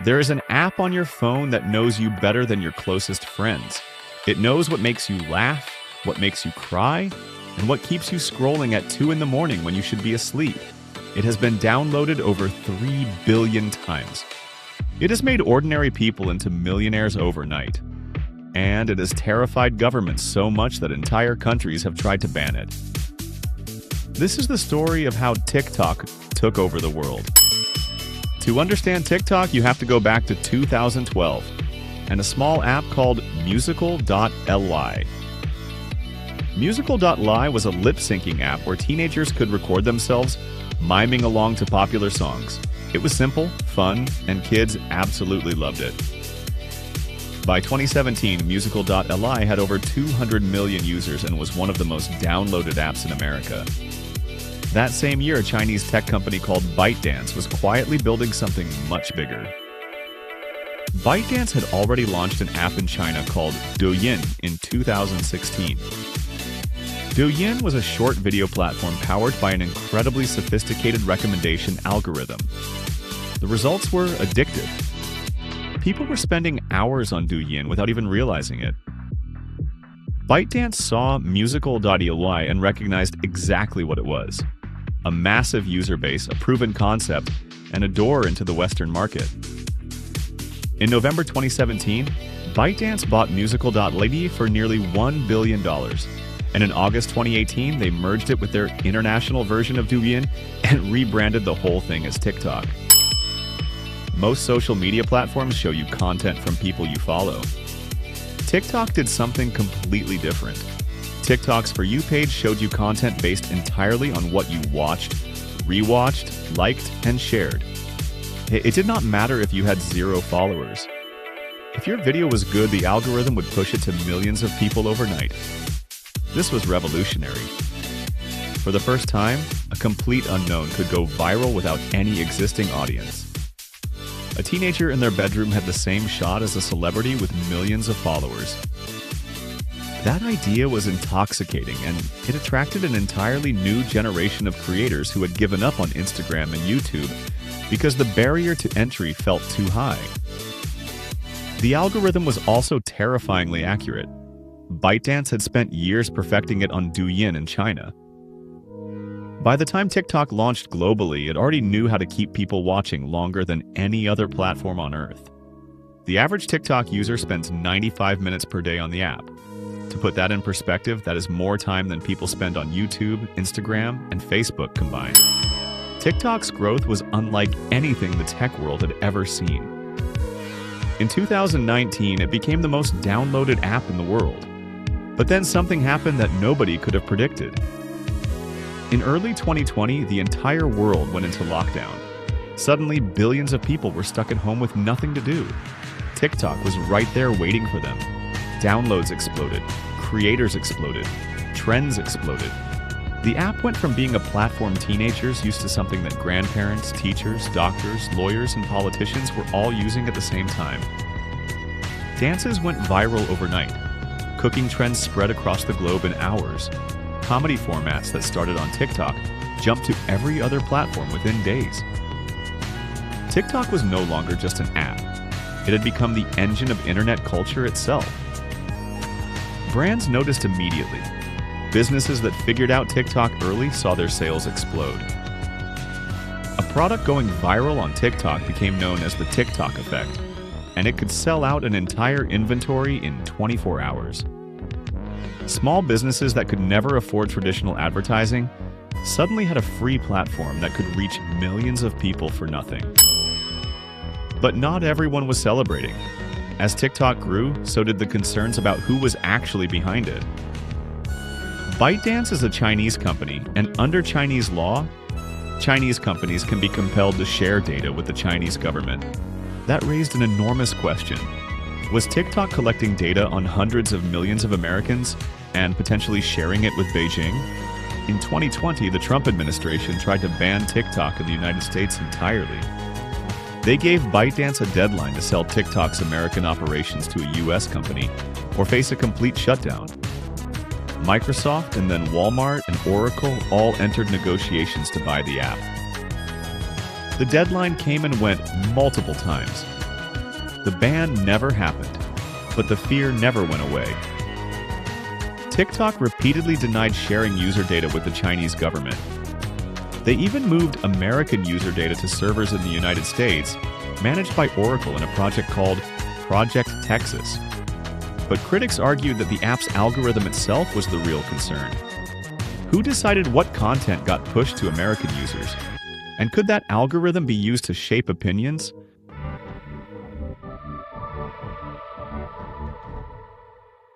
There is an app on your phone that knows you better than your closest friends. It knows what makes you laugh, what makes you cry, and what keeps you scrolling at 2 in the morning when you should be asleep. It has been downloaded over 3 billion times. It has made ordinary people into millionaires overnight. And it has terrified governments so much that entire countries have tried to ban it. This is the story of how TikTok took over the world. To understand TikTok, you have to go back to 2012 and a small app called Musical.ly. Musical.ly was a lip-syncing app where teenagers could record themselves miming along to popular songs. It was simple, fun, and kids absolutely loved it. By 2017, Musical.ly had over 200 million users and was one of the most downloaded apps in America. That same year, a Chinese tech company called ByteDance was quietly building something much bigger. ByteDance had already launched an app in China called Douyin in 2016. Douyin was a short video platform powered by an incredibly sophisticated recommendation algorithm. The results were addictive. People were spending hours on Douyin without even realizing it. ByteDance saw Musical.ly and recognized exactly what it was: a massive user base, a proven concept, and a door into the Western market. In November 2017, ByteDance bought Musical.ly for nearly $1 billion. And in August 2018, they merged it with their international version of Douyin and rebranded the whole thing as TikTok. Most social media platforms show you content from people you follow. TikTok did something completely different. TikTok's For You page showed you content based entirely on what you watched, rewatched, liked, and shared. It did not matter if you had 0 followers. If your video was good, the algorithm would push it to millions of people overnight. This was revolutionary. For the first time, a complete unknown could go viral without any existing audience. A teenager in their bedroom had the same shot as a celebrity with millions of followers. That idea was intoxicating, and it attracted an entirely new generation of creators who had given up on Instagram and YouTube because the barrier to entry felt too high. The algorithm was also terrifyingly accurate. ByteDance had spent years perfecting it on Douyin in China. By the time TikTok launched globally, it already knew how to keep people watching longer than any other platform on Earth. The average TikTok user spends 95 minutes per day on the app. To put that in perspective, that is more time than people spend on YouTube, Instagram, and Facebook combined. TikTok's growth was unlike anything the tech world had ever seen. In 2019, it became the most downloaded app in the world. But then something happened that nobody could have predicted. In early 2020, the entire world went into lockdown. Suddenly, billions of people were stuck at home with nothing to do. TikTok was right there waiting for them. Downloads exploded, creators exploded, trends exploded. The app went from being a platform teenagers used to something that grandparents, teachers, doctors, lawyers, and politicians were all using at the same time. Dances went viral overnight. Cooking trends spread across the globe in hours. Comedy formats that started on TikTok jumped to every other platform within days. TikTok was no longer just an app. It had become the engine of internet culture itself. Brands noticed immediately. Businesses that figured out TikTok early saw their sales explode. A product going viral on TikTok became known as the TikTok effect, and it could sell out an entire inventory in 24 hours. Small businesses that could never afford traditional advertising suddenly had a free platform that could reach millions of people for nothing. But not everyone was celebrating. As TikTok grew, so did the concerns about who was actually behind it. ByteDance is a Chinese company, and under Chinese law, Chinese companies can be compelled to share data with the Chinese government. That raised an enormous question. Was TikTok collecting data on hundreds of millions of Americans and potentially sharing it with Beijing? In 2020, the Trump administration tried to ban TikTok in the United States entirely. They gave ByteDance a deadline to sell TikTok's American operations to a US company or face a complete shutdown. Microsoft and then Walmart and Oracle all entered negotiations to buy the app. The deadline came and went multiple times, The ban never happened, but the fear never went away. TikTok repeatedly denied sharing user data with the Chinese government. They even moved American user data to servers in the United States, managed by Oracle in a project called Project Texas. But critics argued that the app's algorithm itself was the real concern. Who decided what content got pushed to American users? And could that algorithm be used to shape opinions,